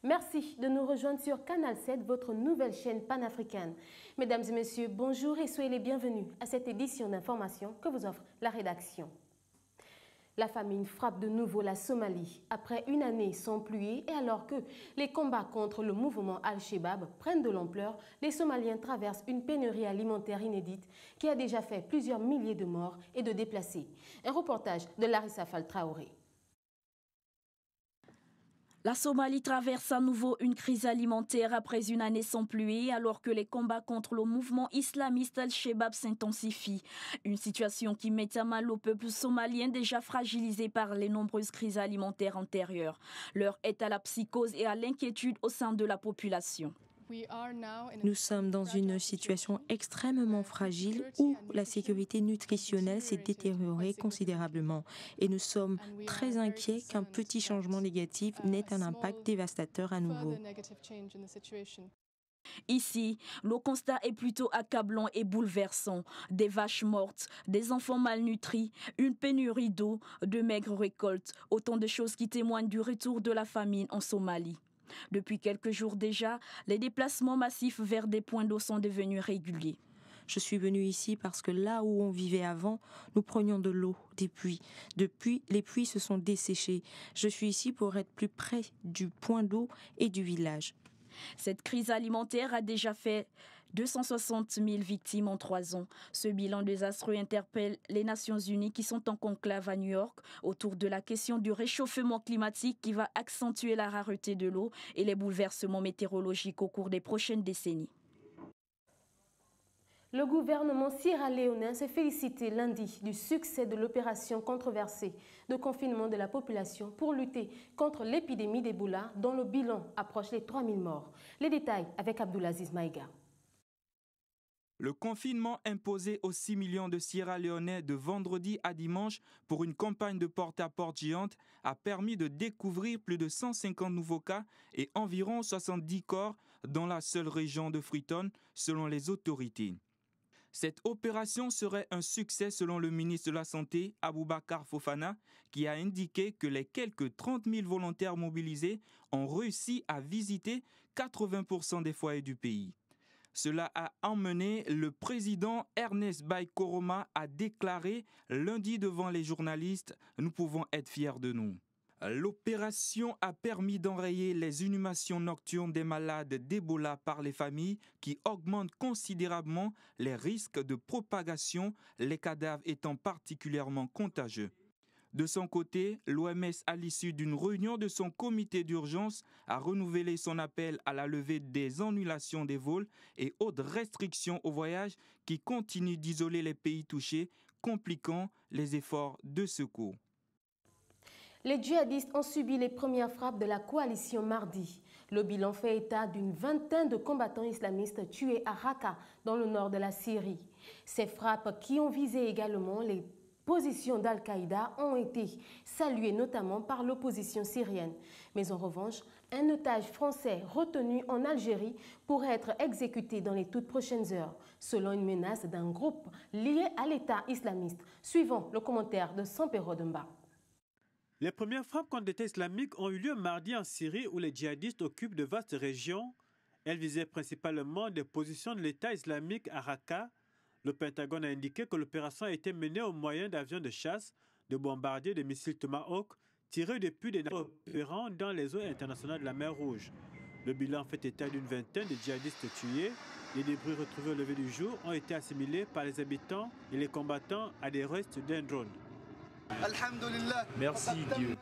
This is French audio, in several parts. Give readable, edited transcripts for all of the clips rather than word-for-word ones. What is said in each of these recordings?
Merci de nous rejoindre sur Canal 7, votre nouvelle chaîne panafricaine. Mesdames et messieurs, bonjour et soyez les bienvenus à cette édition d'information que vous offre la rédaction. La famine frappe de nouveau la Somalie. Après une année sans pluie et alors que les combats contre le mouvement Al-Shabaab prennent de l'ampleur, les Somaliens traversent une pénurie alimentaire inédite qui a déjà fait plusieurs milliers de morts et de déplacés. Un reportage de Larissa Fall Traoré. La Somalie traverse à nouveau une crise alimentaire après une année sans pluie alors que les combats contre le mouvement islamiste Al-Shabaab s'intensifient. Une situation qui met à mal le peuple somalien déjà fragilisé par les nombreuses crises alimentaires antérieures. L'heure est à la psychose et à l'inquiétude au sein de la population. Nous sommes dans une situation extrêmement fragile où la sécurité nutritionnelle s'est détériorée considérablement et nous sommes très inquiets qu'un petit changement négatif n'ait un impact dévastateur à nouveau. Ici, le constat est plutôt accablant et bouleversant. Des vaches mortes, des enfants malnutris, une pénurie d'eau, de maigres récoltes, autant de choses qui témoignent du retour de la famine en Somalie. Depuis quelques jours déjà, les déplacements massifs vers des points d'eau sont devenus réguliers. Je suis venue ici parce que là où on vivait avant, nous prenions de l'eau des puits. Depuis, les puits se sont desséchés. Je suis ici pour être plus près du point d'eau et du village. Cette crise alimentaire a déjà fait 260 000 victimes en 3 ans. Ce bilan désastreux interpelle les Nations Unies qui sont en conclave à New York autour de la question du réchauffement climatique qui va accentuer la rareté de l'eau et les bouleversements météorologiques au cours des prochaines décennies. Le gouvernement sierra-léonais s'est félicité lundi du succès de l'opération controversée de confinement de la population pour lutter contre l'épidémie d'Ebola dont le bilan approche les 3000 morts. Les détails avec Abdoulaziz Maïga. Le confinement imposé aux 6 millions de Sierra-Léonais de vendredi à dimanche pour une campagne de porte-à-porte géante a permis de découvrir plus de 150 nouveaux cas et environ 70 corps dans la seule région de Freetown, selon les autorités. Cette opération serait un succès selon le ministre de la Santé, Aboubakar Fofana, qui a indiqué que les quelques 30 000 volontaires mobilisés ont réussi à visiter 80% des foyers du pays. Cela a emmené le président Ernest Bai Koroma à déclarer lundi devant les journalistes « Nous pouvons être fiers de nous ». L'opération a permis d'enrayer les inhumations nocturnes des malades d'Ebola par les familles qui augmentent considérablement les risques de propagation, les cadavres étant particulièrement contagieux. De son côté, l'OMS, à l'issue d'une réunion de son comité d'urgence, a renouvelé son appel à la levée des annulations des vols et autres restrictions au voyage qui continuent d'isoler les pays touchés, compliquant les efforts de secours. Les djihadistes ont subi les premières frappes de la coalition mardi. Le bilan fait état d'une vingtaine de combattants islamistes tués à Raqqa, dans le nord de la Syrie. Ces frappes, qui ont visé également les positions d'Al-Qaïda, ont été saluées notamment par l'opposition syrienne. Mais en revanche, un otage français retenu en Algérie pourrait être exécuté dans les toutes prochaines heures, selon une menace d'un groupe lié à l'État islamiste. Suivons le commentaire de Sampero Demba. Les premières frappes contre l'État islamique ont eu lieu mardi en Syrie où les djihadistes occupent de vastes régions. Elles visaient principalement des positions de l'État islamique à Raqqa. Le Pentagone a indiqué que l'opération a été menée au moyen d'avions de chasse, de bombardiers, de missiles Tomahawk tirés depuis des navires opérant dans les eaux internationales de la mer Rouge. Le bilan fait état d'une vingtaine de djihadistes tués. Les débris retrouvés au lever du jour ont été assimilés par les habitants et les combattants à des restes d'un drone. Merci Dieu.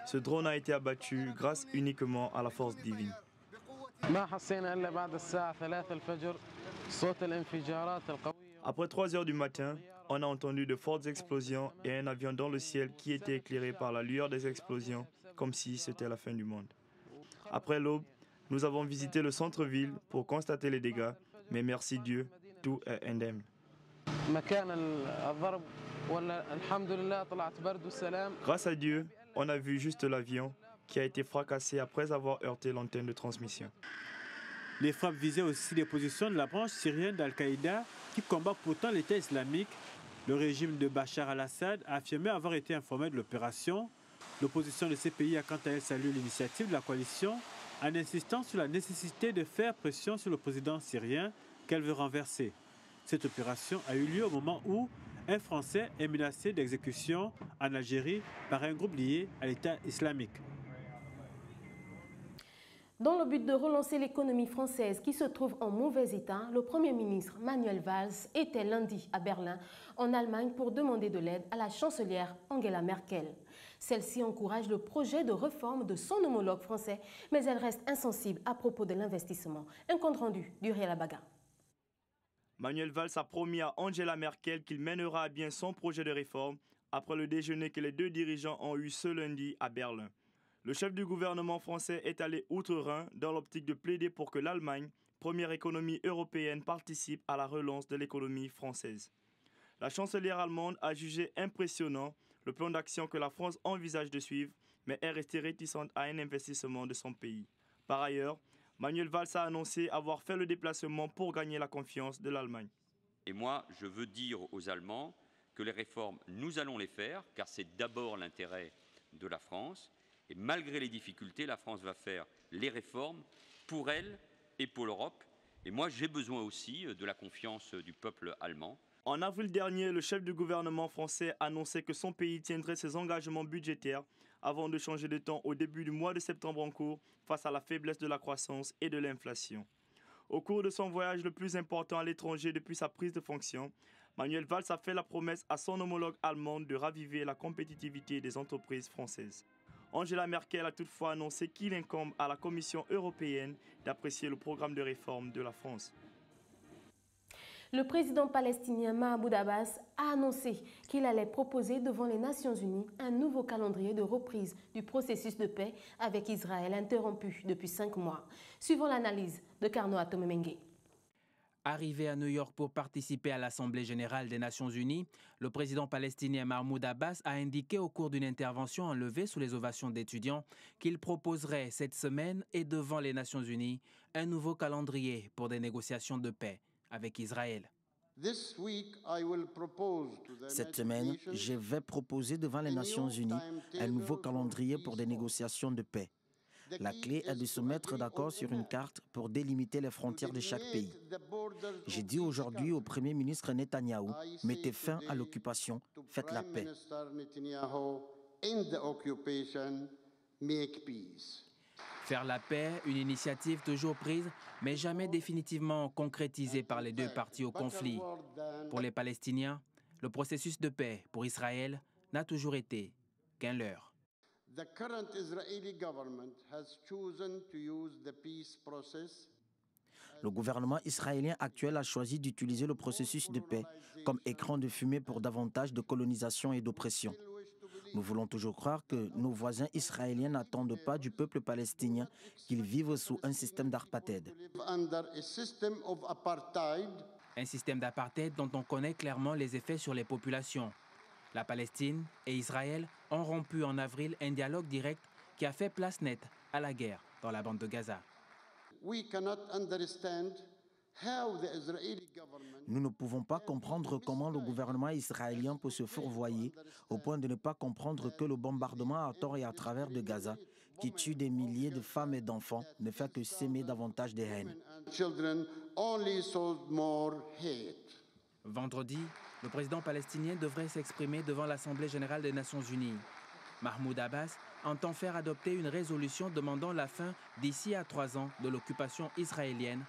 Ce drone a été abattu grâce uniquement à la force divine. Après 3 heures du matin, on a entendu de fortes explosions et un avion dans le ciel qui était éclairé par la lueur des explosions, comme si c'était la fin du monde. Après l'aube, nous avons visité le centre-ville pour constater les dégâts, mais merci Dieu, tout est indemne. Grâce à Dieu, on a vu juste l'avion qui a été fracassé après avoir heurté l'antenne de transmission. Les frappes visaient aussi les positions de la branche syrienne d'Al-Qaïda qui combat pourtant l'État islamique. Le régime de Bachar al-Assad a affirmé avoir été informé de l'opération. L'opposition de ces pays a quant à elle salué l'initiative de la coalition en insistant sur la nécessité de faire pression sur le président syrien qu'elle veut renverser. Cette opération a eu lieu au moment où un Français est menacé d'exécution en Algérie par un groupe lié à l'État islamique. Dans le but de relancer l'économie française qui se trouve en mauvais état, le Premier ministre Manuel Valls était lundi à Berlin, en Allemagne, pour demander de l'aide à la chancelière Angela Merkel. Celle-ci encourage le projet de réforme de son homologue français, mais elle reste insensible à propos de l'investissement. Un compte rendu d'Uriel Abaga. Manuel Valls a promis à Angela Merkel qu'il mènera à bien son projet de réforme après le déjeuner que les deux dirigeants ont eu ce lundi à Berlin. Le chef du gouvernement français est allé outre-Rhin dans l'optique de plaider pour que l'Allemagne, première économie européenne, participe à la relance de l'économie française. La chancelière allemande a jugé impressionnant le plan d'action que la France envisage de suivre, mais est restée réticente à un investissement de son pays. Par ailleurs, Manuel Valls a annoncé avoir fait le déplacement pour gagner la confiance de l'Allemagne. Et moi, je veux dire aux Allemands que les réformes, nous allons les faire, car c'est d'abord l'intérêt de la France. Et malgré les difficultés, la France va faire les réformes pour elle et pour l'Europe. Et moi, j'ai besoin aussi de la confiance du peuple allemand. En avril dernier, le chef du gouvernement français annonçait que son pays tiendrait ses engagements budgétaires avant de changer de temps au début du mois de septembre en cours face à la faiblesse de la croissance et de l'inflation. Au cours de son voyage le plus important à l'étranger depuis sa prise de fonction, Manuel Valls a fait la promesse à son homologue allemande de raviver la compétitivité des entreprises françaises. Angela Merkel a toutefois annoncé qu'il incombe à la Commission européenne d'apprécier le programme de réforme de la France. Le président palestinien Mahmoud Abbas a annoncé qu'il allait proposer devant les Nations Unies un nouveau calendrier de reprise du processus de paix avec Israël interrompu depuis 5 mois. Suivant l'analyse de Carno Atomemengue. Arrivé à New York pour participer à l'Assemblée générale des Nations unies, le président palestinien Mahmoud Abbas a indiqué au cours d'une intervention enlevée sous les ovations d'étudiants qu'il proposerait cette semaine et devant les Nations unies un nouveau calendrier pour des négociations de paix avec Israël. Cette semaine, je vais proposer devant les Nations unies un nouveau calendrier pour des négociations de paix. La clé est de se mettre d'accord sur une carte pour délimiter les frontières de chaque pays. J'ai dit aujourd'hui au Premier ministre Netanyahou, mettez fin à l'occupation, faites la paix. Faire la paix, une initiative toujours prise, mais jamais définitivement concrétisée par les deux parties au conflit. Pour les Palestiniens, le processus de paix pour Israël n'a toujours été qu'un leurre. Le gouvernement israélien actuel a choisi d'utiliser le processus de paix comme écran de fumée pour davantage de colonisation et d'oppression. Nous voulons toujours croire que nos voisins israéliens n'attendent pas du peuple palestinien qu'il vive sous un système d'apartheid. Un système d'apartheid dont on connaît clairement les effets sur les populations. La Palestine et Israël ont rompu en avril un dialogue direct qui a fait place nette à la guerre dans la bande de Gaza. Nous ne pouvons pas comprendre comment le gouvernement israélien peut se fourvoyer au point de ne pas comprendre que le bombardement à tort et à travers de Gaza, qui tue des milliers de femmes et d'enfants, ne fait que s'aimer davantage de haine. Vendredi, le président palestinien devrait s'exprimer devant l'Assemblée générale des Nations unies. Mahmoud Abbas entend faire adopter une résolution demandant la fin d'ici à 3 ans de l'occupation israélienne,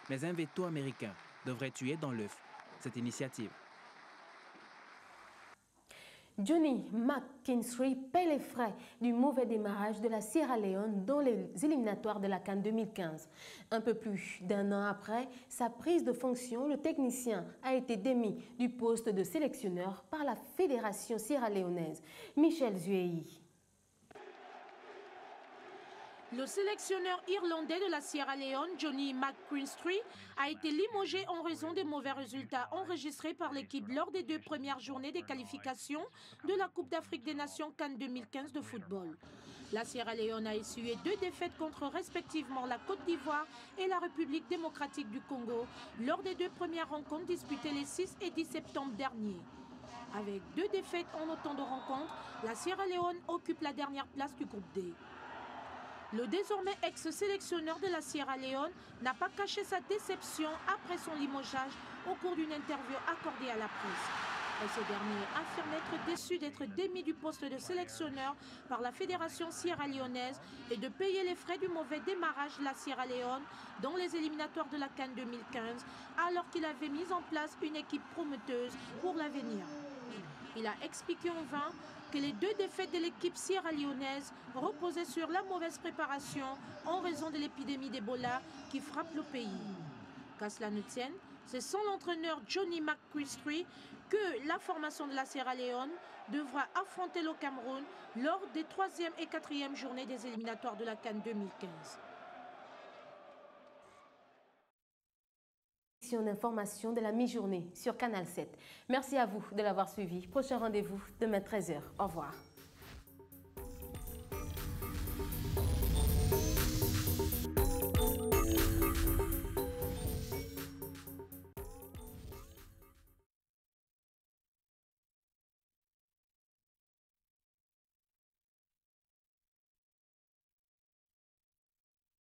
mais un veto américain devrait tuer dans l'œuf cette initiative. Johnny McKinstry paie les frais du mauvais démarrage de la Sierra Leone dans les éliminatoires de la CAN 2015. Un peu plus d'1 an après sa prise de fonction, le technicien a été démis du poste de sélectionneur par la Fédération sierra-léonaise. Michel Zuei. Le sélectionneur irlandais de la Sierra Leone, Johnny McCreestree, a été limogé en raison des mauvais résultats enregistrés par l'équipe lors des 2 premières journées des qualifications de la Coupe d'Afrique des Nations CAN 2015 de football. La Sierra Leone a essuyé 2 défaites contre respectivement la Côte d'Ivoire et la République démocratique du Congo lors des 2 premières rencontres disputées les 6 et 10 septembre dernier. Avec 2 défaites en autant de rencontres, la Sierra Leone occupe la dernière place du groupe D. Le désormais ex-sélectionneur de la Sierra Leone n'a pas caché sa déception après son limogeage au cours d'une interview accordée à la presse. Et ce dernier affirme être déçu d'être démis du poste de sélectionneur par la Fédération sierra-léonaise et de payer les frais du mauvais démarrage de la Sierra Leone dans les éliminatoires de la CAN 2015, alors qu'il avait mis en place une équipe prometteuse pour l'avenir. Il a expliqué en vain que les 2 défaites de l'équipe sierra-léonaise reposaient sur la mauvaise préparation en raison de l'épidémie d'Ebola qui frappe le pays. Qu'à cela ne tienne, c'est sans l'entraîneur Johnny McCreestree que la formation de la Sierra Leone devra affronter le Cameroun lors des 3e et 4e journées des éliminatoires de la CAN 2015. D'information de la mi-journée sur Canal 7. Merci à vous de l'avoir suivi. Prochain rendez-vous demain 13h. Au revoir.